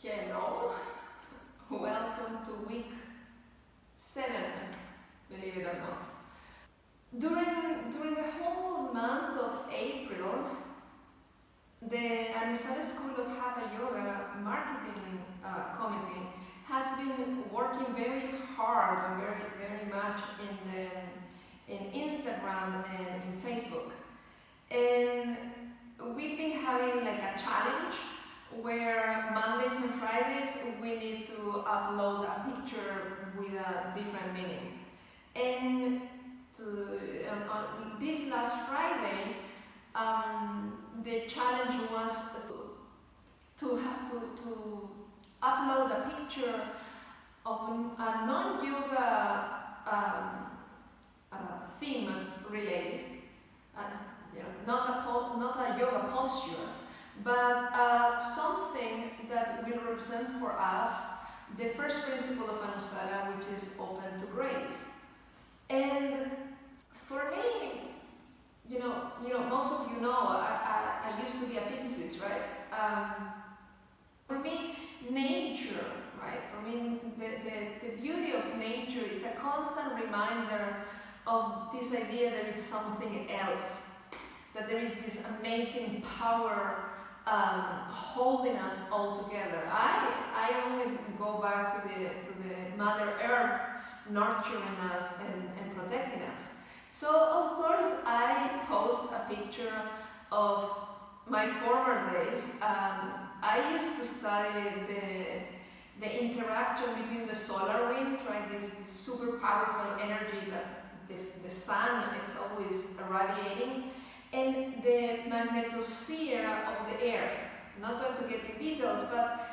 Hello, welcome to week 7, believe it or not. During the whole month of April, the Anusara School of Hatha Yoga Marketing Committee has been working very hard and very much in Instagram and in Facebook. And we've been having like a challenge where Mondays and Fridays we need to upload a picture with a different meaning. And on this last Friday, the challenge was to upload a picture of a non-yoga theme related, not a yoga posture, but something that will represent for us the first principle of Anusara, which is open to grace. And for me, most of you know, I used to be a physicist, right? For me, nature, right? For me, the beauty of nature is a constant reminder of this idea there is something else, that there is this amazing power holding us all together. I always go back to the Mother Earth nurturing us and protecting us. So of course I post a picture of my former days. I used to study the interaction between the solar wind, right? This super powerful energy that the sun it's always irradiating, and the magnetosphere of the earth. Not going to get in details, but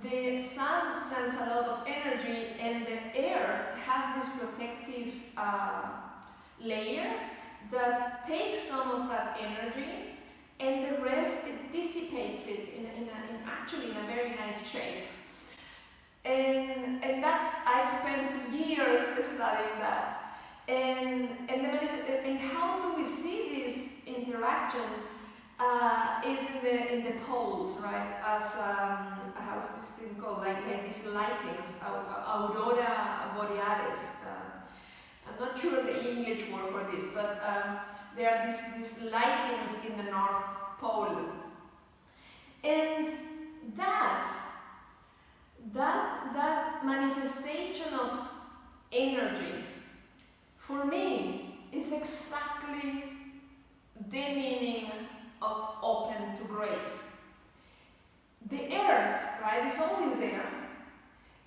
the sun sends a lot of energy and the earth has this protective layer that takes some of that energy and the rest it dissipates it actually in a very nice shape. And that's, I spent years studying that. And how do we see this interaction is in the poles, right? As how's this thing called? Like these lightings, aurora borealis. I'm not sure the English word for this, but there are these lightings in the North Pole, and that manifestation of energy, for me, is exactly the meaning of open to grace. The earth, right, is always there,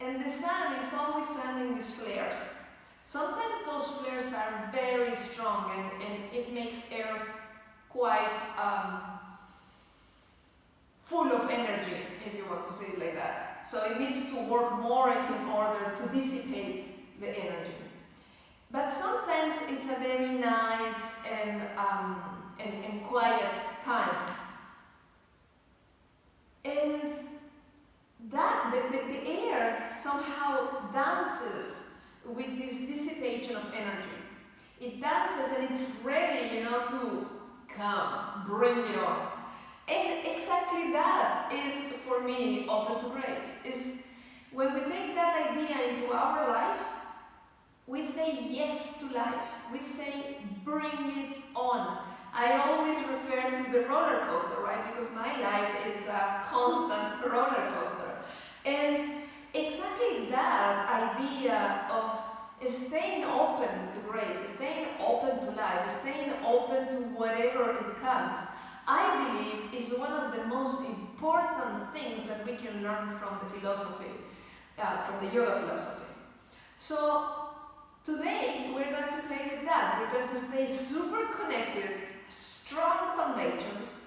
and the sun is always sending these flares. Sometimes those flares are very strong and it makes earth quite full of energy, if you want to say it like that. So it needs to work more in order to dissipate the energy. But sometimes it's a very nice and quiet time. And that the earth somehow dances with this dissipation of energy. It dances and it's ready, to come, bring it on. And exactly that is, for me, open to grace. Is when we take that idea into our life, we say yes to life. We say, bring it on. I always refer to the roller coaster, right? Because my life is a constant roller coaster. And exactly that idea of staying open to grace, staying open to life, staying open to whatever it comes, I believe is one of the most important things that we can learn from the philosophy, from the yoga philosophy. So today we're going to play with that. We're going to stay super connected, strong foundations,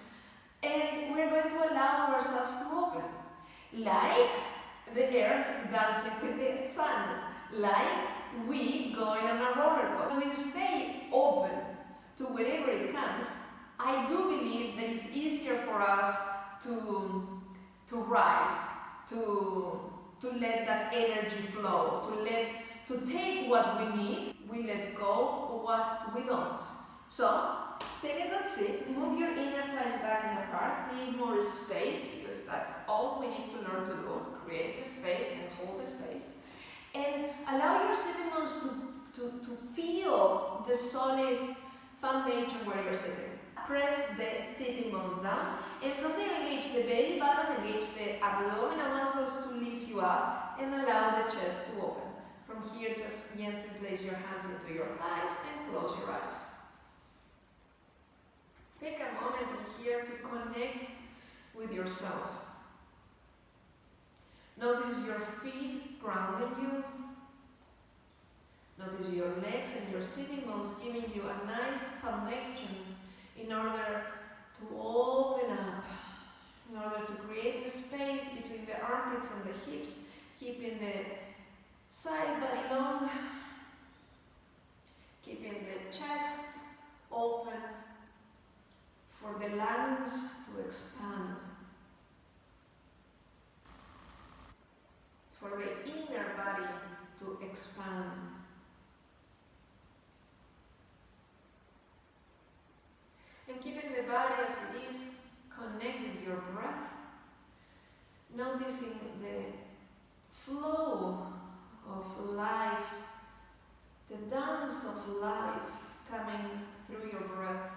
and we're going to allow ourselves to open. Like the earth dancing with the sun, like we going on a roller coaster. When we stay open to whatever it comes, I do believe that it's easier for us to ride, to let that energy flow, to take what we need, we let go what we don't. So take a good seat, move your inner thighs back and apart, create more space because that's all we need to learn to do. solid foundation where you're sitting. Press the sitting bones down, and from there engage the belly button, engage the abdominal muscles to lift you up and allow the chest to open. From here, just gently place your hands into your thighs and close your eyes. Take a moment in here to connect with yourself. Notice your feet grounding you. Notice your legs and your sitting bones giving you a nice connection in order to open up, in order to create a space between the armpits and the hips, keeping the side body long, keeping the chest open for the lungs to expand, for the inner body to expand. And keeping the body as it is, connect with your breath, noticing the flow of life, the dance of life coming through your breath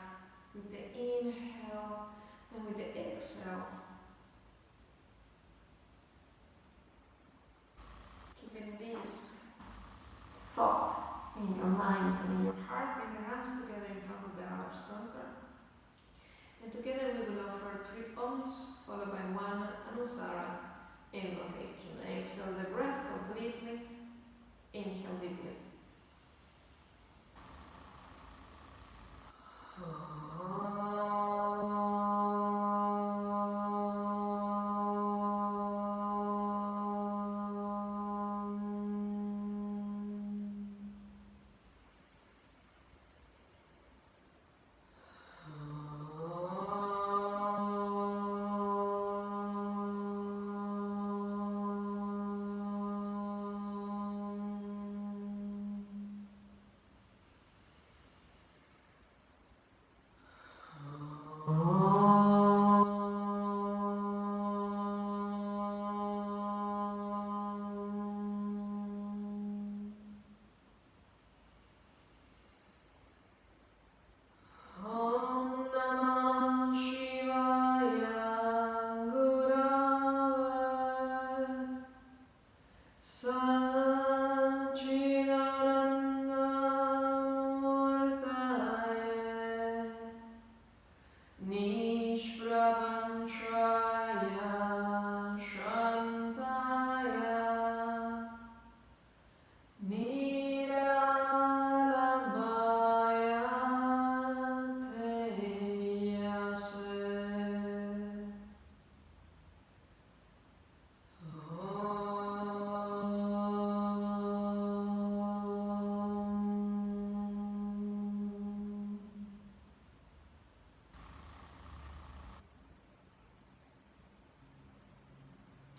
with the inhale and with the exhale. Keeping this thought in your mind and in your heart, bring the hands together in front of the heart center. And together we will offer 3 Oms followed by 1 Anusara invocation. Exhale the breath completely. Inhale deeply.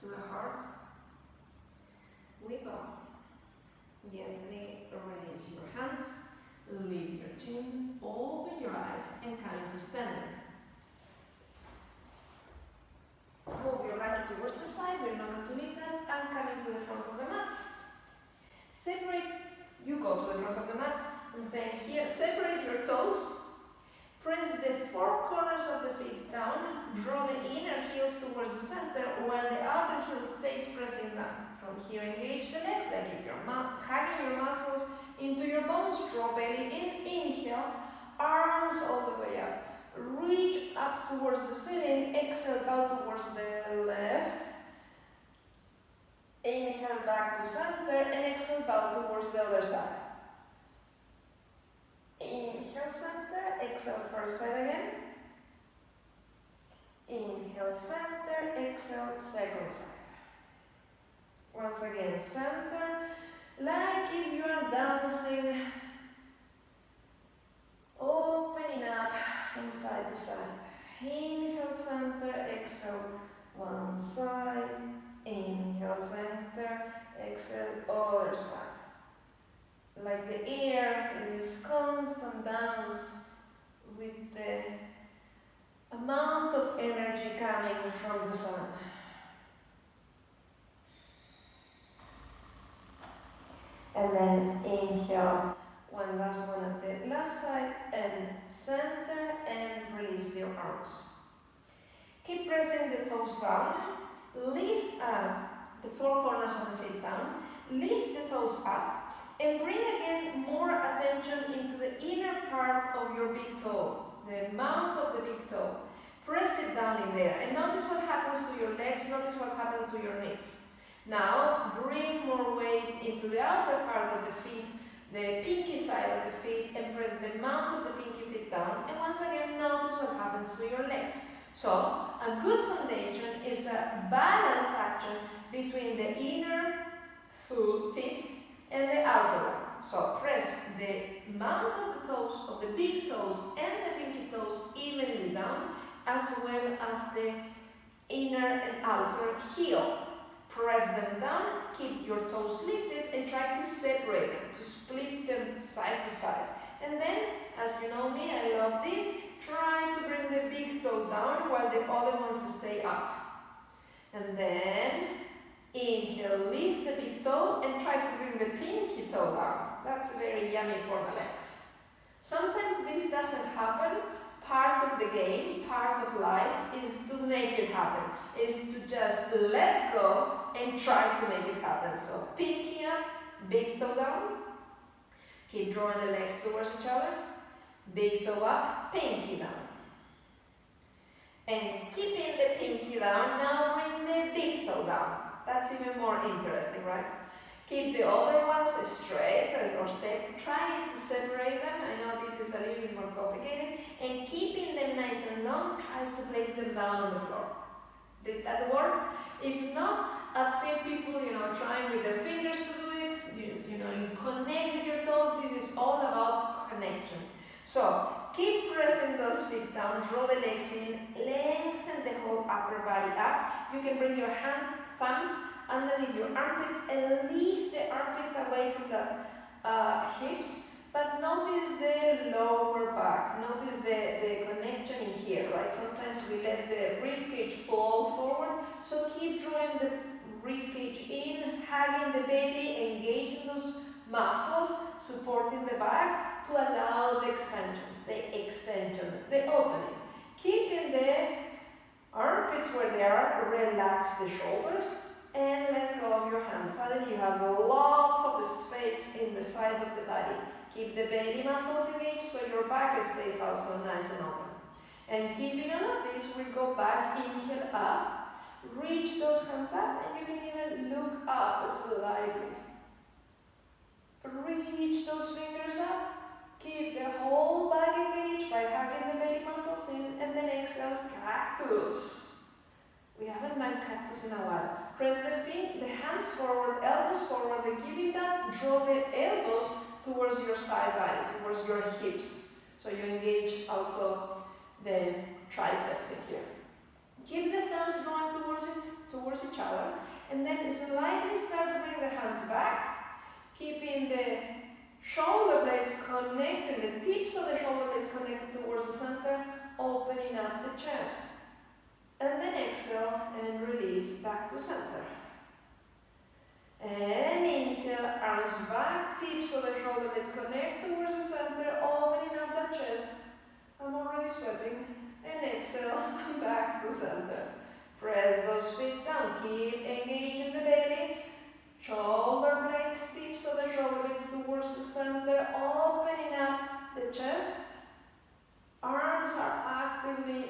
To the heart, we bow. Gently release your hands, leave your chin, open your eyes and come into standing. Move your blanket towards the side, we're not going to need that, and come into the front of the mat. Separate, you go to the front of the mat, I'm staying here, separate your toes. Press the 4 corners of the feet down, draw the inner heels towards the center while the outer heel stays pressing down. From here engage the legs, like if you're hugging your muscles into your bones, draw belly in, inhale, arms all the way up. Reach up towards the ceiling, exhale, bow towards the left. Inhale back to center and exhale, bow towards the other side. Inhale center, exhale first side again. Inhale center, exhale second side. Once again center, like if you are dancing, opening up from side to side. Inhale center, exhale one side. Inhale center, exhale other side. Like the air in this constant dance with the amount of energy coming from the sun. And then inhale, one last one at the side and center, and release your arms. Keep pressing the toes down, lift up the four corners of the feet down, lift the toes up, and bring again more attention into the inner part of your big toe, the mount of the big toe. Press it down in there, and notice what happens to your legs, notice what happens to your knees. Now, bring more weight into the outer part of the feet, the pinky side of the feet, and press the mount of the pinky feet down, and once again, notice what happens to your legs. So, a good foundation is a balance action between the inner feet and the outer one. So, press the mount of the toes, of the big toes and the pinky toes evenly down, as well as the inner and outer heel. Press them down, keep your toes lifted, and try to separate them, to split them side to side. And then, as you know me, I love this, try to bring the big toe down while the other ones stay up. And then, inhale, lift the big toe and try to bring the pinky toe down. That's very yummy for the legs. Sometimes this doesn't happen. Part of the game, part of life, is to make it happen, is to just let go and try to make it happen. So, pinky up, big toe down. Keep drawing the legs towards each other. Big toe up, pinky down. And keeping the pinky down, now bring the big toe down. That's even more interesting, right? Keep the other ones straight or trying to separate them. I know this is a little bit more complicated. And keeping them nice and long, try to place them down on the floor. Did that work? If not, I've seen people, trying with their fingers to do it. You connect with your toes. This is all about connection. So, keep pressing those feet down, draw the legs in, lengthen the whole upper body up. You can bring your hands, thumbs, underneath your armpits and lift the armpits away from the hips, but notice the lower back, notice the connection in here, right? Sometimes we let the rib cage fold forward, so keep drawing the rib cage in, hugging the belly, engaging those muscles, supporting the back to allow the expansion, the extension, the opening. Keeping the armpits where they are, relax the shoulders, and let go of your hands. Suddenly you have lots of space in the side of the body. Keep the belly muscles engaged so your back stays also nice and open. And keeping all of this, we go back, inhale up, reach those hands up, and you can even look up slightly. Reach those fingers up, keep the whole back engaged by hugging the belly muscles in, and then exhale, cactus. We haven't done cactus in a while. Press the hands forward, elbows forward, and giving that, draw the elbows towards your side body, towards your hips. So you engage also the triceps in here. Keep the thumbs going towards each other, and then slightly start to bring the hands back, keeping the shoulder blades connected, the tips of the shoulder blades connected towards the center, opening up the chest. And then exhale and release back to center. And inhale, arms back, tips of the shoulder blades connect towards the center, opening up the chest. I'm already sweating. And exhale, back to center. Press those feet down, keep engaging the belly. Shoulder blades, tips of the shoulder blades towards the center, opening up the chest. Arms are actively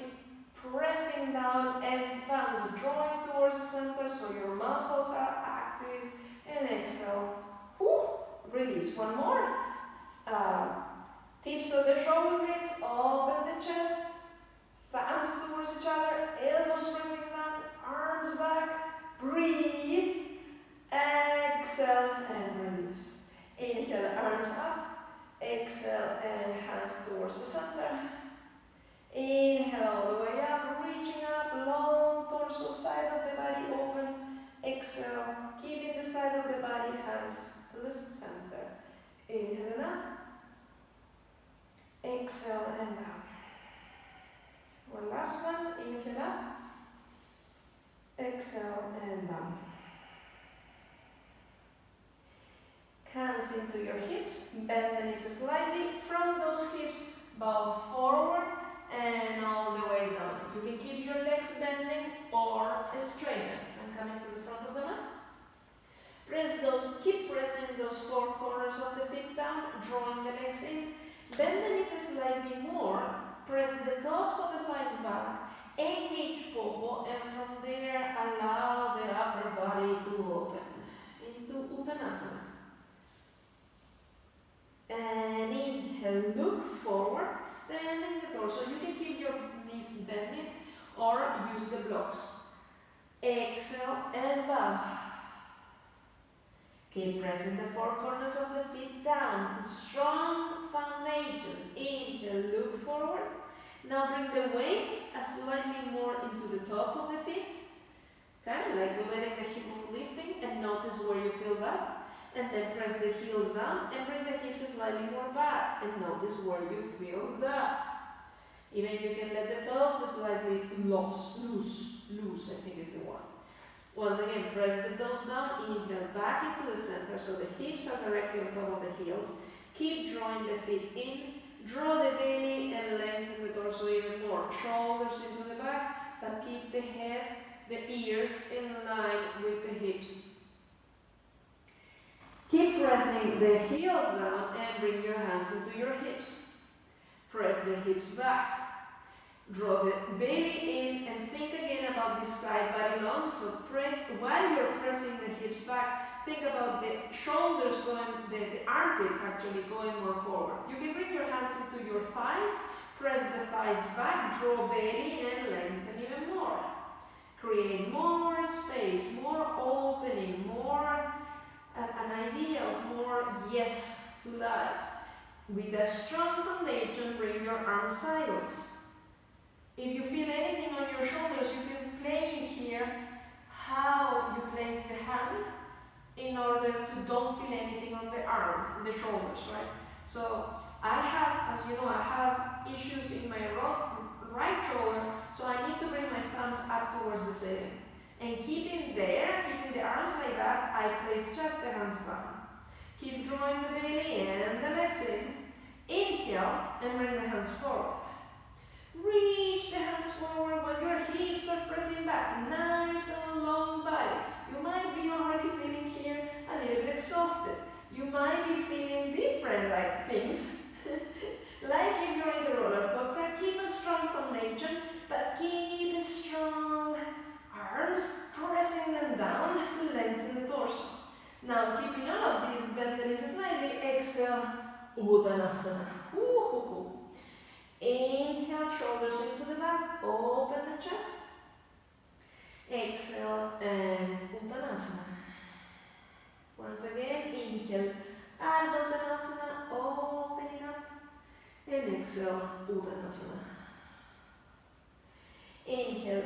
pressing down and thumbs drawing towards the center so your muscles are active. And exhale. Release. One more. Tips of the shoulder blades, open the chest. Thumbs towards each other, elbows pressing down, arms back. Breathe. Exhale and release. Inhale, arms up. Exhale and hands towards the center. Inhale all the way up, reaching up, long torso, side of the body open. Exhale, keeping the side of the body, hands to the center. Inhale and up. Exhale and down. One last one, inhale up. Exhale and down. Can't hands into your hips, bend the knees slightly. From those hips, bow forward and all the way down. You can keep your legs bending or straighten. I'm coming to the front of the mat. Keep pressing those four corners of the feet down, drawing the legs in. Bend the knees slightly more. Press the tops of the thighs back. Engage popo, and from there allow the upper body to open into Uttanasana. And inhale, look forward, standing the torso. You can keep your knees bending or use the blocks. Exhale and bow. Keep pressing the four corners of the feet down. Strong foundation. Inhale, look forward. Now bring the weight slightly more into the top of the feet. Kind of like letting the heels lifting, and notice where you feel that. And then press the heels down and bring the hips slightly more back, and notice where you feel that. Even you can let the toes slightly loose, I think is the word. Once again, press the toes down, inhale back into the center so the hips are directly on top of the heels. Keep drawing the feet in, draw the belly and lengthen the torso even more. Shoulders into the back, but keep the head, the ears in line with the hips. Keep pressing the heels down and bring your hands into your hips. Press the hips back. Draw the belly in and think again about this side body long. So press, while you're pressing the hips back, think about the shoulders going, the armpits actually going more forward. You can bring your hands into your thighs, press the thighs back, draw belly and lengthen even more. Create more space, more opening, more an idea of more yes to life. With a strong foundation, bring your arms sideways. If you feel anything on your shoulders, you can play here how you place the hand in order to don't feel anything on the arm, the shoulders, right? So I have, as you know, I have issues in my right shoulder, so I need to bring my thumbs up towards the ceiling. And keeping the arms like that, I place just the hands down. Keep drawing the belly and the legs in. Inhale and bring the hands forward. Reach the hands forward when your hips are pressing back. Nice and long body. You might be already feeling here a little bit exhausted. You might be feeling different like things. Like if you're in the roller coaster, keep a strong foundation, but keep strong arms, pressing them down to lengthen the torso. Now, keeping all of these, bend the knees slightly, exhale, Uttanasana. Inhale, shoulders into the back, open the chest. Exhale and Uttanasana. Once again, inhale, Ardha Uttanasana, opening up. And exhale, Uttanasana. Inhale,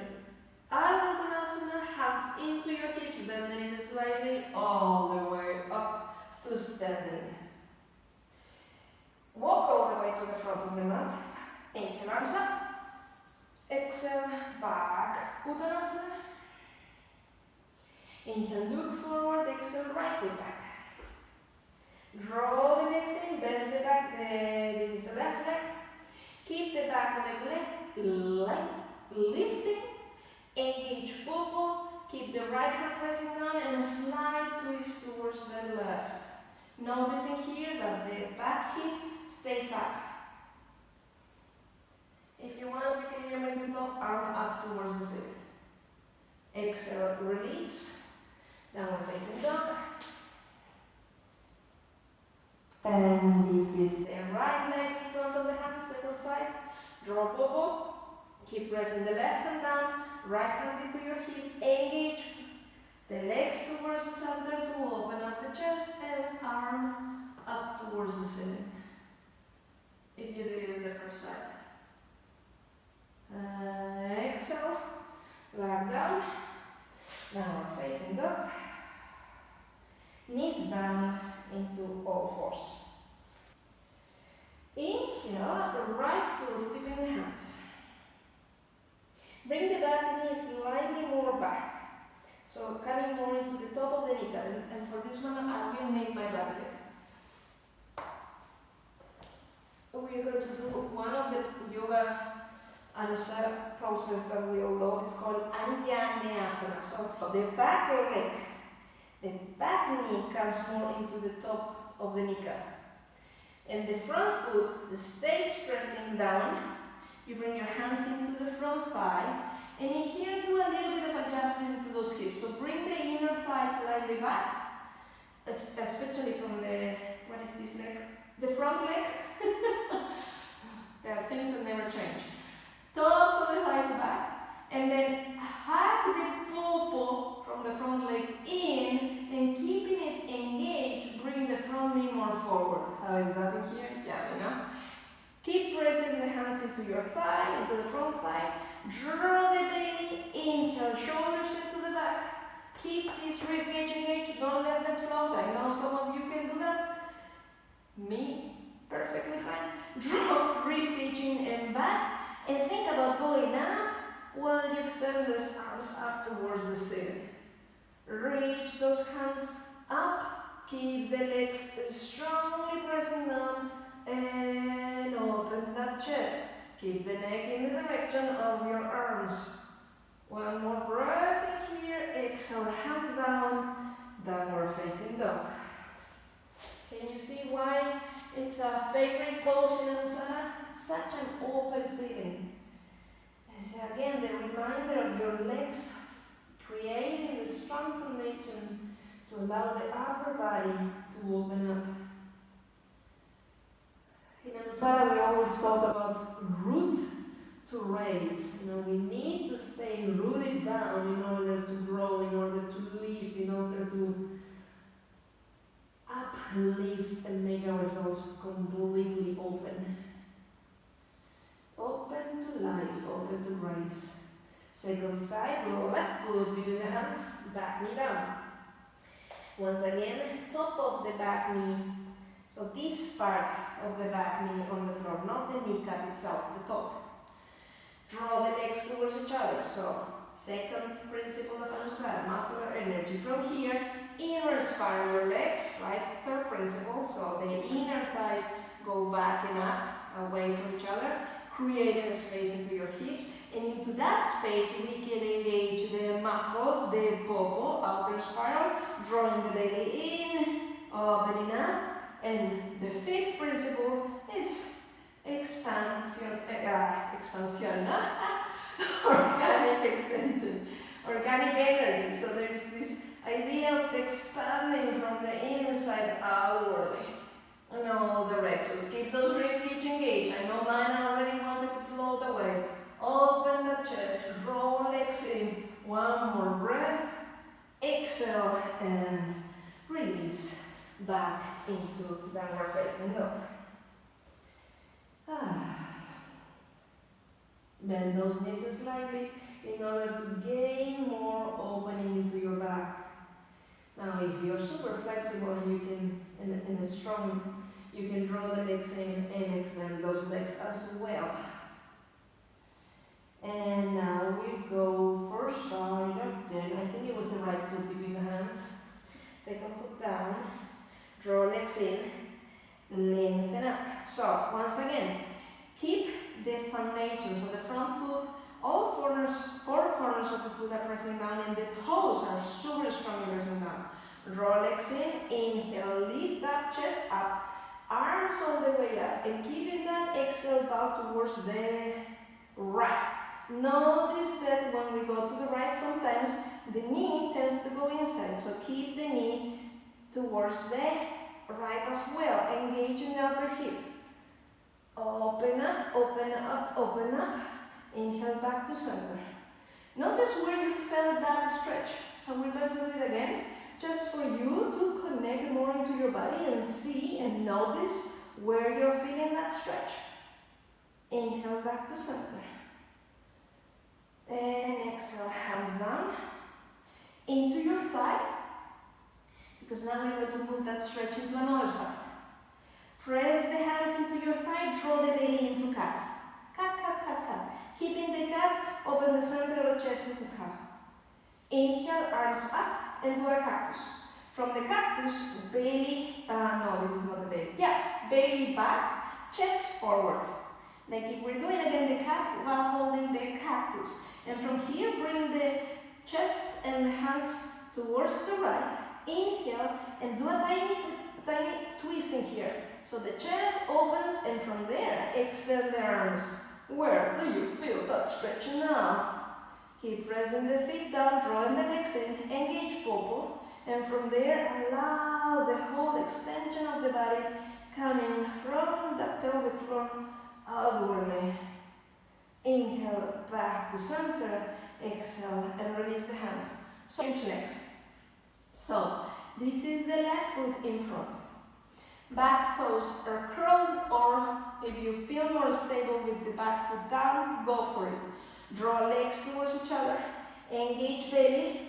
Ardha Uttanasana, hands into your hips, bend the knees slightly, all the way up to standing. Walk all the way to the front of the mat. Inhale, arms up. Exhale, back, Uttanasana. Inhale, look forward, exhale, right foot back. Draw the legs in, bend the back, this is the left leg. Keep the back leg lifting. Engage popo. Keep the right hand pressing down and a slight twist towards the left. Noticing here that the back hip stays up. If you want, you can even bring the top arm up towards the ceiling. Exhale, release. Downward facing dog. And this is the right leg in front of the hand, second side. Draw popo. Keep pressing the left hand down, right hand into your hip. Engage the legs towards the center to open up the chest and arm up towards the ceiling. If you did it in the first side. Exhale, back down. Now we're facing dog. Knees down into all fours. Inhale, right foot between the hands. Bring the back knee slightly more back. So coming more into the top of the kneecap. And for this one, I will make my blanket. we're going to do one of the yoga Anusara poses that we all know. It's called Anjaneyasana. So the back leg, the back knee comes more into the top of the kneecap. And the front foot stays pressing down. You bring your hands into the front thigh. And in here, do a little bit of adjustment into those hips. So bring the inner thigh slightly back, especially from the, what is this leg? The front leg. There are things that never change. Tops of the thighs back, and then hug the popo from the front leg in, and keeping it engaged, bring the front knee more forward. How is that in here? Yeah, you know. Keep pressing the hands into your thigh, into the front thigh. Draw the belly, inhale, shoulders into the back. Keep this rib cage engaged, don't let them float. I know some of you can do that. Me, perfectly fine. Draw rib cage in and back. And think about going up while you extend those arms up towards the ceiling. Reach those hands up. Keep the legs strongly pressing down. And open that chest. Keep the neck in the direction of your arms. One more breath in here. Exhale, hands down. Downward facing dog. Can you see why it's a favorite pose in Anusara? It's such an open feeling. It's again the reminder of your legs creating the strong foundation to allow the upper body to open up. In Anusara, we always talk about root to raise. You know, we need to stay rooted down in order to grow, in order to lift, in order to uplift and make ourselves completely open. Open to life, open to grace. Second side, left foot between the hands, back knee down. Once again, top of the back knee. So this part of the back knee on the floor, not the kneecap itself, the top. Draw the legs towards each other. So second principle of Anusara, muscular energy. From here, inner spiral your legs, right? Third principle, so the inner thighs go back and up, away from each other, creating a space into your hips, and into that space we can engage the muscles, the popo, outer spiral, drawing the belly in, opening up, and the fifth principle is expansion, organic extension, organic energy. So there is this idea of expanding from the inside outwardly in all directions. Keep those rib cage engaged. I know mine already wanted to float away. Open the chest, draw legs in. One more breath. Exhale and release back into downward facing dog. Bend those knees slightly in order to gain more opening into your back. Now, if you're super flexible and you can, and strong, you can draw the legs in and extend those legs as well. And now we go first side again. I think it was the right foot between the hands. Second foot down. Draw legs in. Lengthen up. So, once again, keep the foundation. So the front foot, all four corners of the foot are pressing down, and the toes are super strongly pressing down. Draw legs in, inhale, lift that chest up, arms all the way up, and keeping that exhale bow towards the right. Notice that when we go to the right, sometimes the knee tends to go inside, so keep the knee towards the right as well, engaging the outer hip. Open up, open up, open up. Inhale back to center. Notice where you felt that stretch. So we're going to do it again, just for you to connect more into your body and see and notice where you're feeling that stretch. Inhale back to center. And exhale, hands down into your thigh, because now we're going to move that stretch into another side. Press the hands into your thigh, draw the belly into cat. Cat, cat, cat, cat. Keeping the cat, open the center of the chest into cat. Inhale, arms up, and do a cactus. From the cactus, belly, no, this is not the belly. Yeah, belly back, chest forward. Like if we're doing again the cat while holding the cactus. And from here, bring the chest and the hands towards the right. Inhale and do a tiny twist in here. So the chest opens and from there, extend the arms. Where do you feel that stretch now? Keep pressing the feet down, drawing the legs in, engage popo. And from there, allow the whole extension of the body coming from the pelvic floor outwardly. Inhale, back to center. Exhale, and release the hands. So, change legs. So, this is the left foot in front. Back toes are curled, or if you feel more stable with the back foot down, go for it. Draw legs towards each other, engage belly,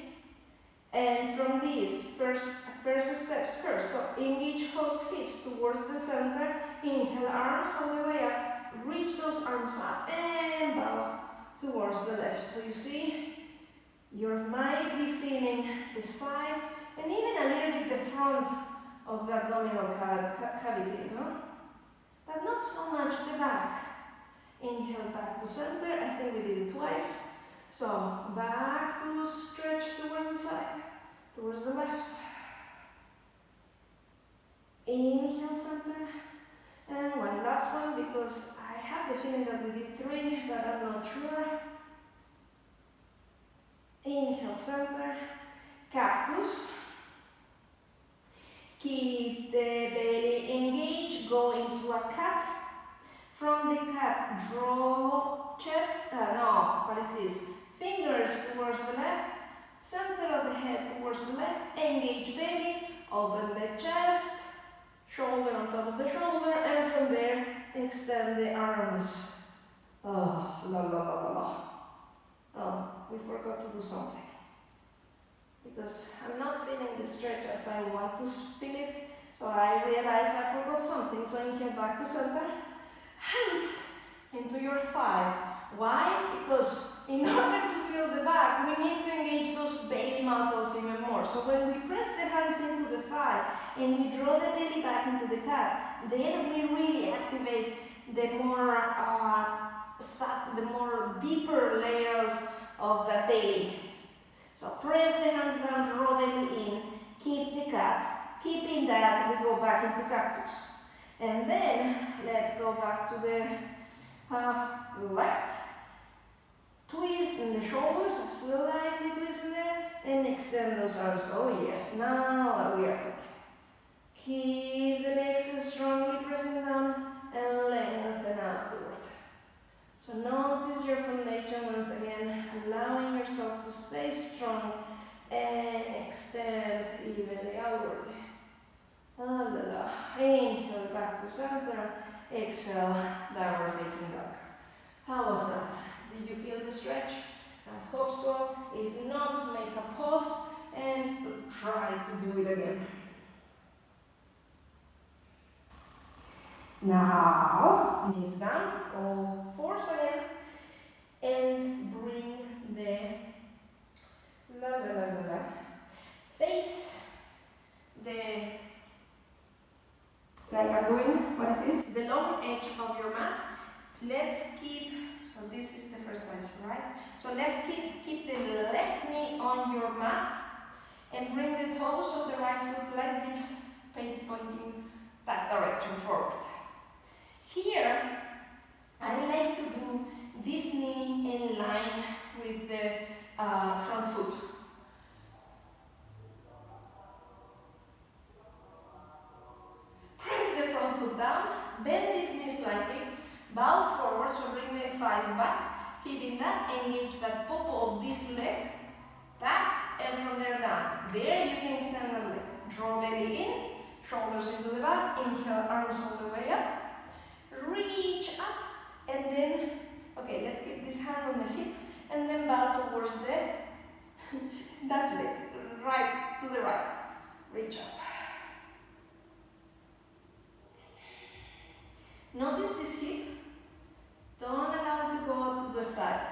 and from these, first steps first. So engage those hips towards the center, inhale, arms all the way up, reach those arms up, and bow towards the left. So you see, you might be feeling the side, and even a little bit the front of the abdominal cavity, no? But not so much the back. Inhale, back to center. I think we did it twice. So, back to stretch towards the side, towards the left. Inhale, center. And one last one, because I have the feeling that we did 3, but I'm not sure. Inhale, center. Cactus. Keep the belly engaged, go into a cat. From the cat, draw chest, what is this? Fingers towards the left, center of the head towards the left, engage belly, open the chest, shoulder on top of the shoulder, and from there, extend the arms. Oh, la la la la la. Oh, we forgot to do something. Because I'm not feeling the stretch as I want to feel it, so I realize I forgot something. So inhale, back to center, hands into your thigh. Why? Because in order to feel the back, we need to engage those belly muscles even more. So when we press the hands into the thigh and we draw the belly back into the cat, then we really activate the more deeper layers of the belly. So press the hands down, draw belly in, keep the cat. Keeping that, we go back into cactus. And then, let's go back to the left. Twist in the shoulders, slightly twist in there, and extend those arms. Oh yeah, now we are talking. Keep the legs strongly pressing down and lengthen outward. So notice your foundation once again, allowing yourself to stay strong and extend evenly outwardly. Inhale, back to center. Exhale, downward facing dog. How was that? Did you feel the stretch? I hope so. If not, make a pause and try to do it again. Now, knees down, all fours again, and bring the face the, like I'm doing, what is this? The long edge of your mat. Let's keep, so this is the first side, right? So keep the left knee on your mat and bring the toes of the right foot like this, pointing that direction forward. Here, I like to do this knee in line with the front foot. Press the front foot down, bend this knee slightly, bow forward, so bring the thighs back, keeping that, engage that popo of this leg, back, and from there down. There you can extend the leg. Draw belly in, shoulders into the back, inhale, arms all the way up. Reach up, and then, okay, let's keep this hand on the hip, and then bow towards that leg, right to the right. Reach up. Notice this hip. Don't allow it to go up to the side.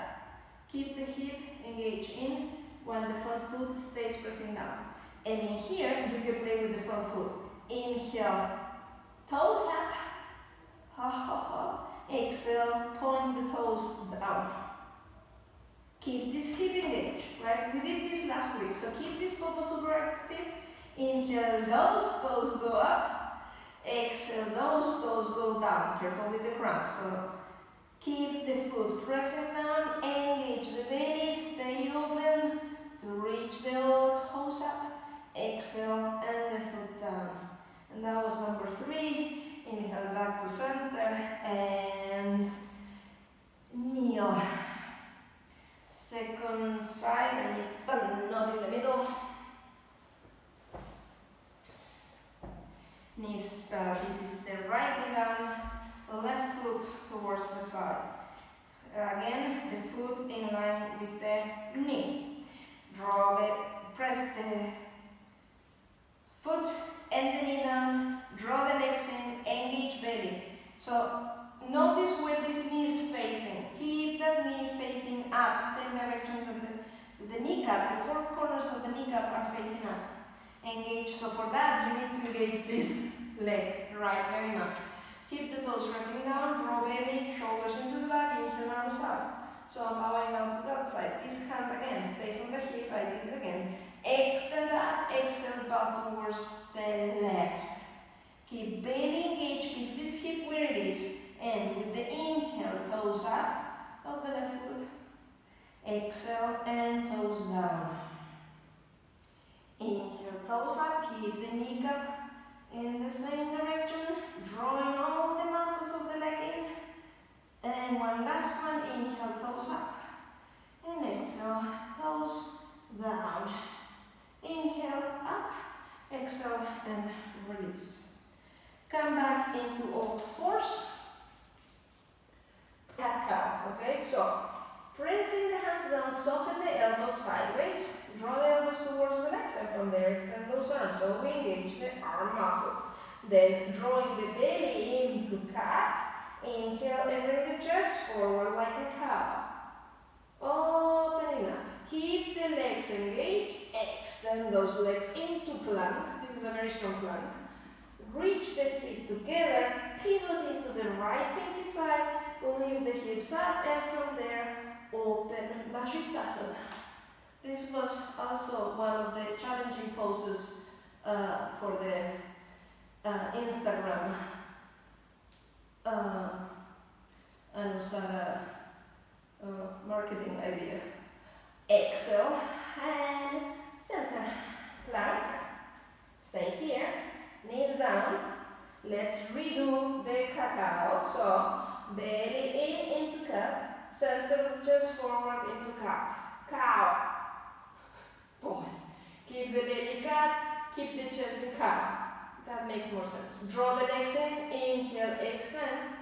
Keep the hip engaged in while the front foot stays pressing down. And in here, you can play with the front foot. Inhale, toes up. ha, ha. Exhale, point the toes down. Keep this hip engaged, right? We did this last week, so keep this popo super active. Inhale, those toes go up. Exhale, those toes go down. Careful with the cramps. So keep the foot pressing down, engage the belly, stay open to reach the toes up. Exhale, and the foot down. And that was number 3. Inhale back to center and kneel. Second side, not in the middle. Knees, this is the right knee down, left foot towards the side. Again, the foot in line with the knee. Press the foot and the knee down, draw the legs in, engage belly. So notice where this knee is facing. Keep that knee facing up, same direction that so the kneecap, the 4 corners of the kneecap are facing up. Engage, so for that you need to engage this leg, right, very much. Keep the toes pressing down, draw belly, shoulders into the back, inhale, arms up. So I'm bowing out to that side. This hand again stays on the hip, I did it again. Extend up, exhale, bow towards the left. Keep belly engaged, keep this hip where it is. And with the inhale, toes up of the left foot. Exhale and toes down. Inhale, toes up, keep the kneecap in the same direction, drawing all the muscles of the leg in. And one last one, inhale, toes up. And exhale, toes down. Inhale, up, exhale, and release. Come back into all fours. Cat-cow, okay? So, pressing the hands down, soften the elbows sideways, draw the elbows towards the legs, and from there extend those arms. So we engage the arm muscles. Then drawing the belly into cat, inhale and bring the chest forward like a cow. Opening up. Keep the legs engaged, extend those legs into plank. This is a very strong plank. Reach the feet together, pivot into the right pinky side, lift the hips up, and from there, open Vasisthasana. This was also one of the challenging poses for the Instagram Anusara marketing idea. Exhale and center plank. Stay here, knees down. Let's redo the cacao. So belly in into cat, center chest forward into cat. Cow. Boy. Keep the belly cat, keep the chest in cow. That makes more sense. Draw the legs in, inhale, extend.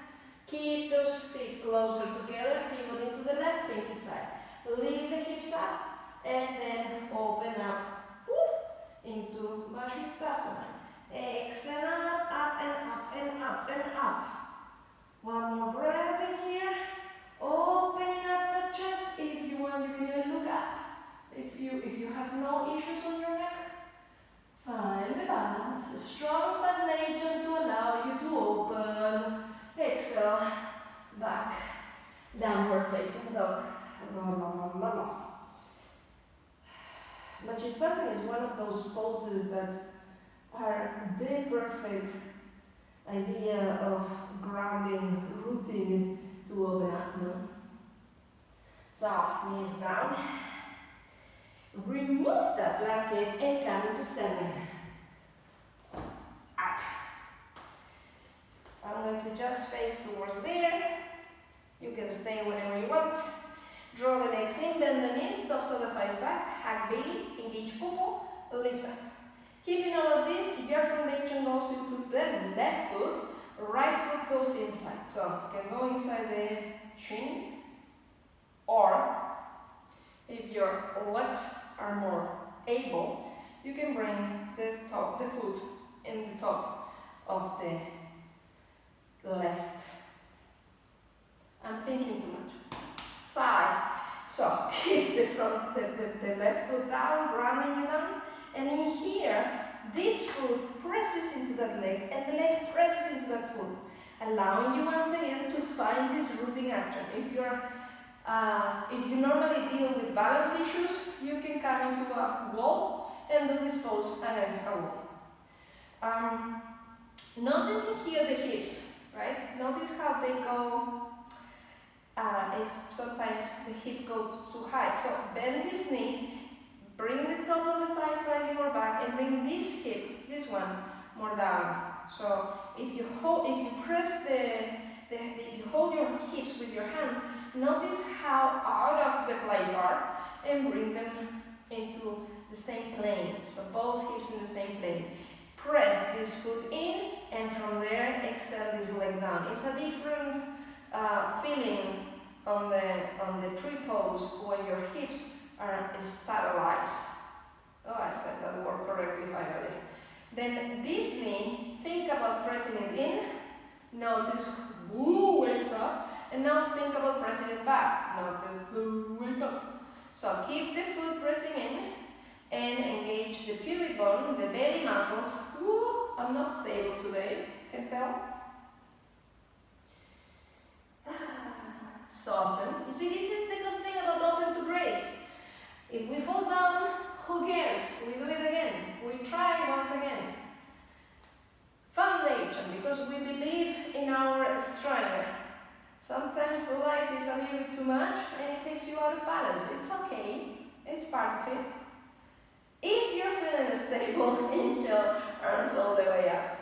Keep those feet closer together, pivot into the left pinky side. Lift the hips up and then open up into Vasisthasana. Exhale up and up and up and up. One more breath in here. Opening up the chest. If you want, you can even look up. If you have no issues on your neck, find the balance. A strong foundation to allow you to open. Exhale, back, downward facing dog. Vasisthasana is one of those poses that are the perfect idea of grounding, rooting to open up. No? So, knees down. Remove that blanket and come into standing. Up. I'm going to just face towards there. You can stay whenever you want. Draw the legs in, bend the knees, tops of the thighs back, hug belly, engage popo, lift up. Keeping all of this, your foundation goes into the left foot, right foot goes inside. So you can go inside the shin, or if your legs are more able, you can bring the foot in the top of the left. I'm thinking too much. Thigh. So keep the left foot down, grounding you down. And in here, this foot presses into that leg and the leg presses into that foot. Allow allowing you once again to find this rooting action. If you normally deal with balance issues, you can come into a wall and do this pose against a wall. Noticing here the hips, right? Notice how they go, if sometimes the hip goes too high. So bend this knee, bring the top of the thigh slightly more back, and bring this hip, this one, more down. So if you hold your hips with your hands, notice how out of the place are, and bring them into the same plane. So both hips in the same plane. Press this foot in, and from there extend this leg down. It's a different feeling on the tree pose when your hips are stabilized. Oh, I said that word correctly finally. Then this knee, think about pressing it in. Notice who wakes up, and now think about pressing it back. Notice who wake up. So keep the foot pressing in and engage the pubic bone, the belly muscles. Woo, I'm not stable today, can tell. Soften. You see, this is the good thing about open to grace. If we fall down, who cares? We do it again. We try once again. Foundation, because we believe in our strength. Sometimes life is a little bit too much and it takes you out of balance. It's okay. It's part of it. If you're feeling stable, inhale, arms all the way up.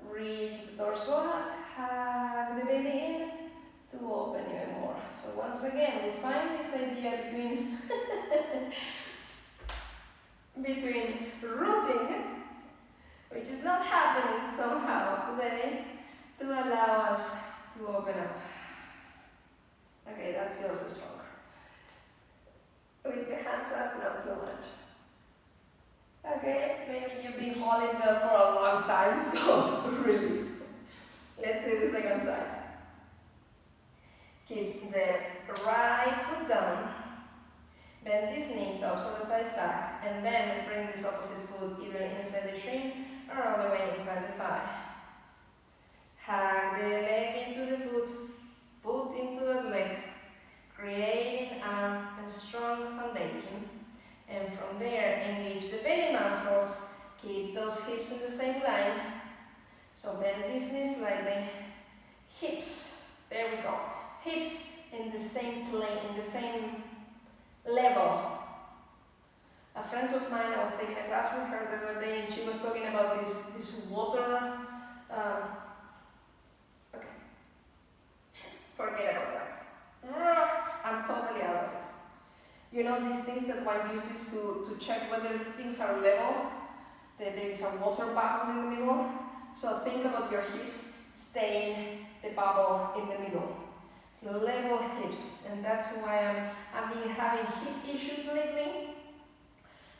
Reach the torso up, hug the belly in to open even more. So once again, we find this idea between rooting, which is not happening somehow today, to allow us to open up. Okay, that feels stronger. With the hands up, not so much. Okay, maybe you've been holding that for a long time, so release. Let's see the second side. Keep the right foot down. Bend this knee, tops of the thighs back, and then bring this opposite foot either inside the shin or all the way inside the thigh. Hug the leg into the foot, foot into the leg, creating a strong foundation. And from there, engage the belly muscles, keep those hips in the same line. So bend this knee slightly. Hips, there we go. Hips in the same plane, in the same level. A friend of mine, I was taking a class with her the other day, and she was talking about this water. Okay, forget about that. I'm totally out of it. You know these things that one uses to check whether things are level, that there is a water bubble in the middle. So think about your hips, stay in the bubble in the middle. So level hips, and that's why I've been having hip issues lately.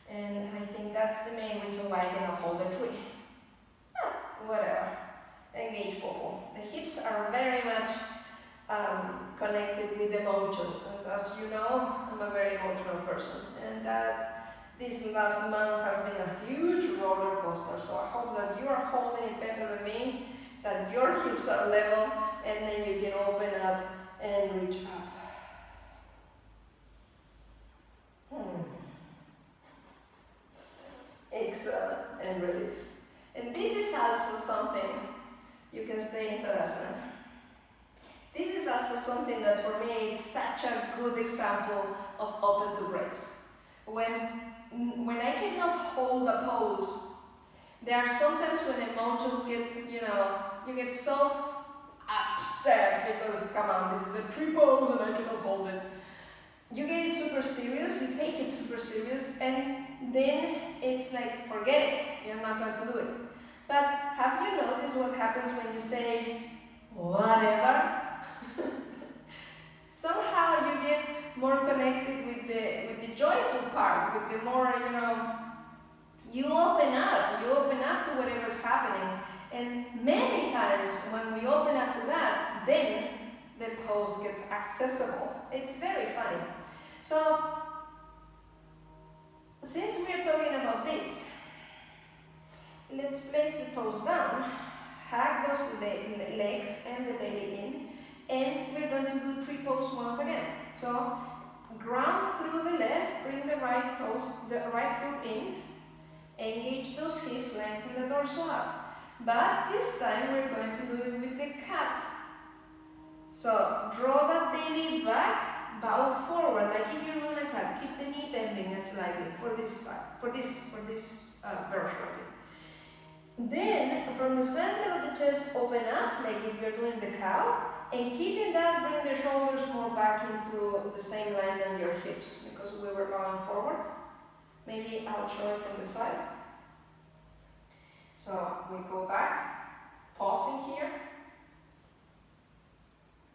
And I think that's the main reason why I cannot hold the tree. Whatever. Engage popo. The hips are very much connected with emotions. As you know, I'm a very emotional person, and this last month has been a huge roller coaster. So I hope that you are holding it better than me, that your hips are level, and then you can open up and reach up. Exhale and release. And this is also something you can stay in Tadasana. This is also something that for me is such a good example of open to grace. When I cannot hold a pose, there are sometimes when emotions get, you get so upset because, come on, this is a tree pose and I cannot hold it. You get it super serious, you take it super serious, and then it's like, forget it, you're not going to do it. But have you noticed what happens when you say, whatever? Somehow you get more connected with the joyful part, with the more, you open up to whatever is happening. And many times when we open up to that, then the pose gets accessible. It's very funny. So, since we are talking about this, let's place the toes down, hug those legs and the belly in, and we're going to do tree pose once again. So ground through the left, bring the right foot in, engage those hips, lengthen the torso up. But this time we're going to do it with the cat. So draw that belly back, bow forward, like if you're doing a cat. Keep the knee bending slightly for this side, for this version of it. Then, from the center of the chest, open up, like if you're doing the cow, and keeping that, bring the shoulders more back into the same line than your hips, because we were going forward. Maybe I'll show it from the side. So, we go back, pausing here.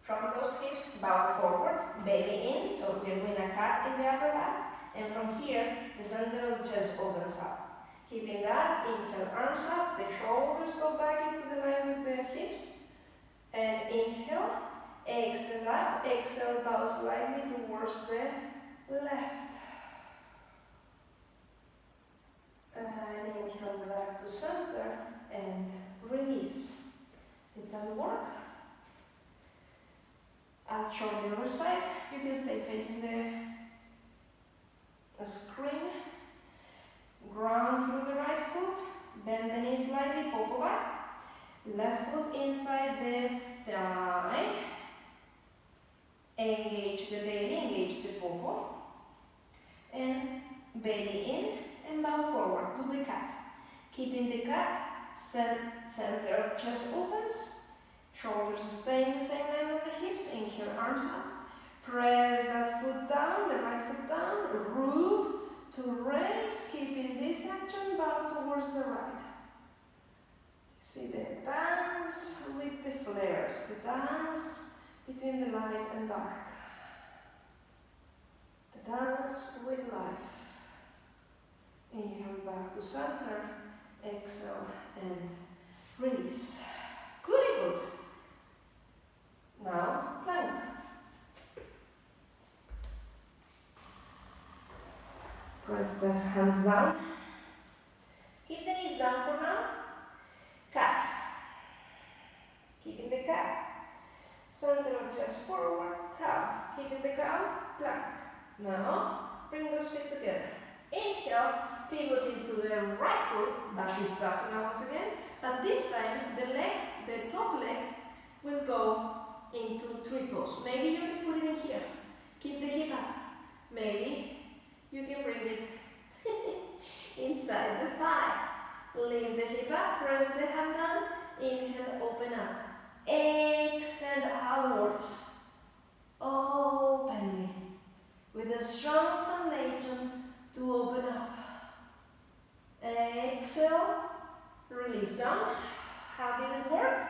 From those hips, bow forward, belly in, so we're doing a cat in the upper back, and from here, the center of the chest opens up. Keeping that, inhale, arms up, the shoulders go back into the line with the hips, and inhale, exhale up, exhale, bow slightly towards the left. And inhale back to center, and release. Did that work? I'll show the other side. You can stay facing the screen. Ground through the right foot, bend the knee slightly, popo back. Left foot inside the thigh. Engage the belly, engage the popo. And belly in and bow forward. Do the cat. Keeping the cat, center of chest opens. Shoulders stay in the same line on the hips. Inhale, arms up. Press that foot down, the right foot down. Root to raise, keeping this action, bow towards the right. See the dance with the flares, the dance between the light and dark. The dance with life. Inhale back to center, exhale and release. Goody good. Now, plank. Press the hands down. Keep the knees down for now. Cat. Keeping the cat. Center of chest forward. Cow. Keeping the cow. Plank. Now, bring those feet together. Inhale, pivot into the right foot. Vasisthasana once again. But this time, the top leg, will go into tree pose. Maybe you can put it in here. Keep the hip up. Maybe you can bring it inside the thigh. Lift the hip up, press the hand down, inhale, open up. Extend outwards, openly, with a strong foundation to open up. Exhale, release down. How did it work?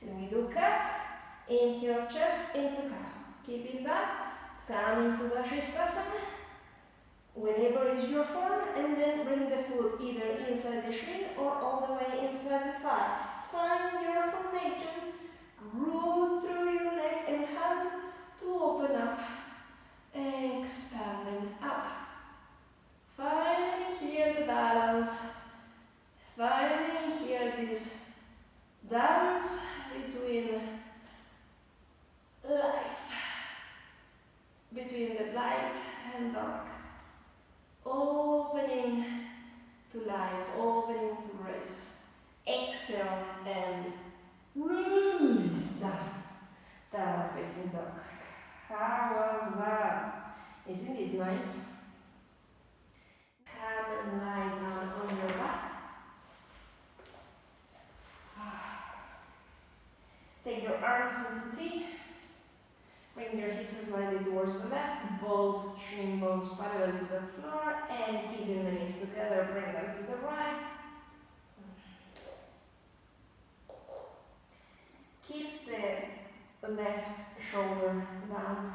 Then we do cat. Inhale, chest into cow. Keeping that, come into Vasisthasana. Whenever is your form, and then bring the foot either inside the shin or all the way inside the thigh. Find your formation, root through your leg and hand to open up, expanding up. Finding here the balance, finding here this dance between life, between the light and dark. Opening to life, opening to race. Exhale and release down. Down facing dog. How was that? Isn't this nice? Come and lie down on your back. Take your arms into T. Bring your hips slightly towards the left, both shin bones parallel to the floor, and keeping the knees together, bring them to the right. Keep the left shoulder down.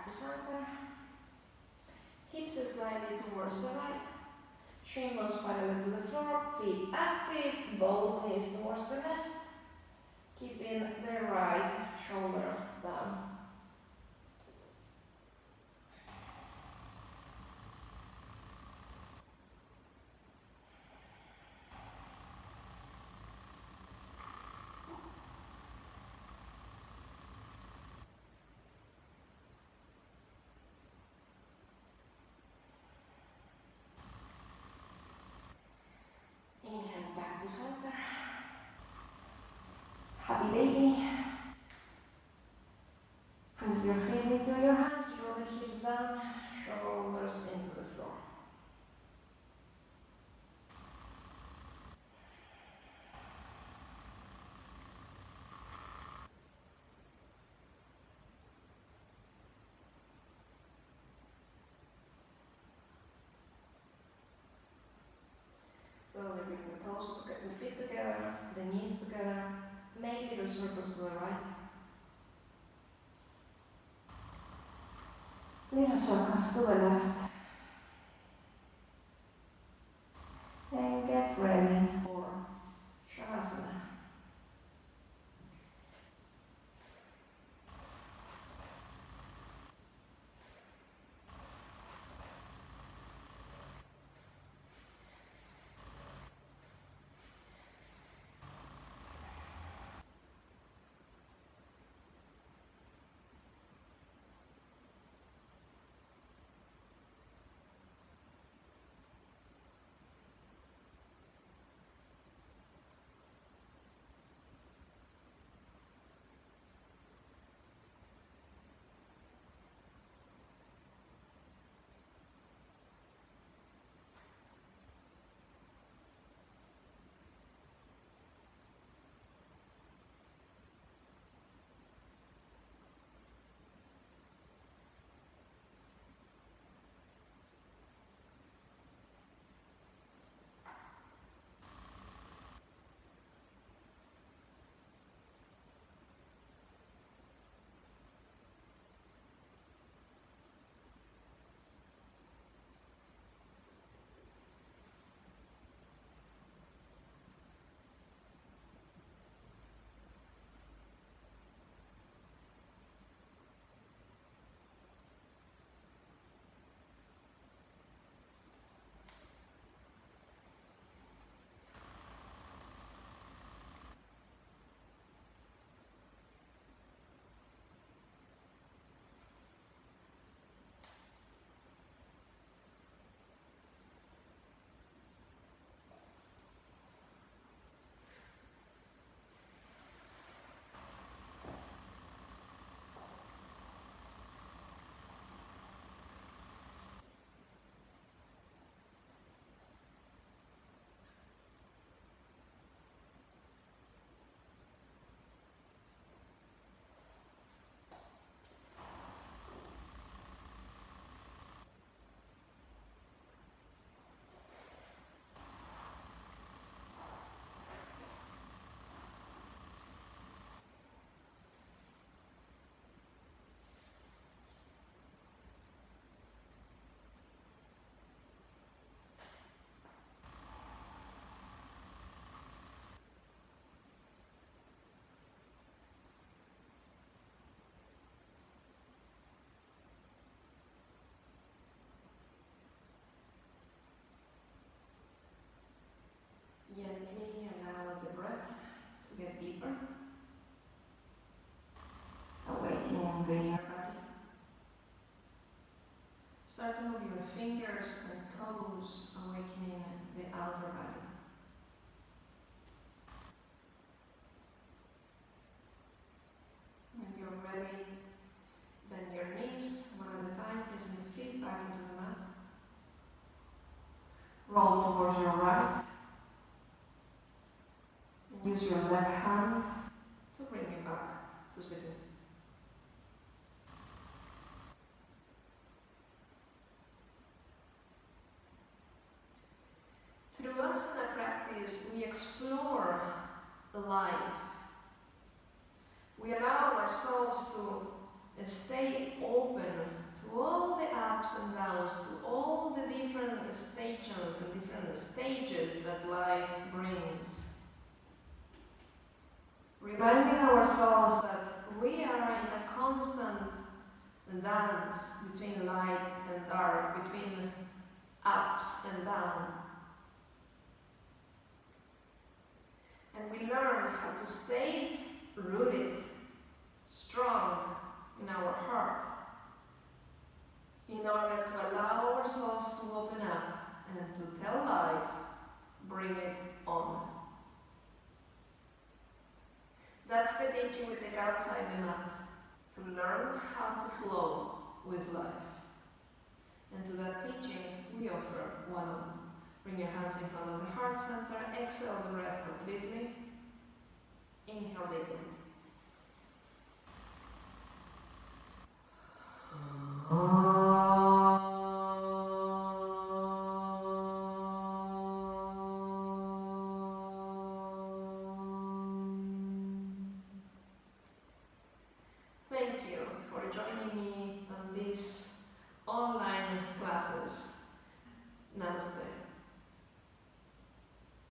To center. Hips slightly towards the right. Shin bones parallel to the floor, feet active, both knees towards the left. Keeping the right shoulder down. Inhale back to center. Happy baby. Put your feet into your hands, roll the hips down, shoulders into the floor. Slowly bring the toes together, the feet together, the knees together. Make little circles to the right. Little circles to the left. And get ready for Shavasana. Gently allow the breath to get deeper, awakening the inner body. Start to move your fingers and toes, awakening the outer body. When you're ready, bend your knees one at a time, placing the feet back into the mat. Roll towards your right. Use your left hand to bring it back to sitting. Through asana practice, we explore life. We allow ourselves to stay open to all the ups and downs, to all different stages that life brings. Reminding ourselves that we are in a constant dance between light and dark, between ups and downs. And we learn how to stay rooted, strong in our heart, in order to allow ourselves to open up and to tell life, bring it on. That's the teaching we take outside the mat, to learn how to flow with life. And to that teaching, we offer one on. Bring your hands in front of the heart center, exhale the breath completely, inhale deeply. Thank you for joining me on these online classes. Namaste.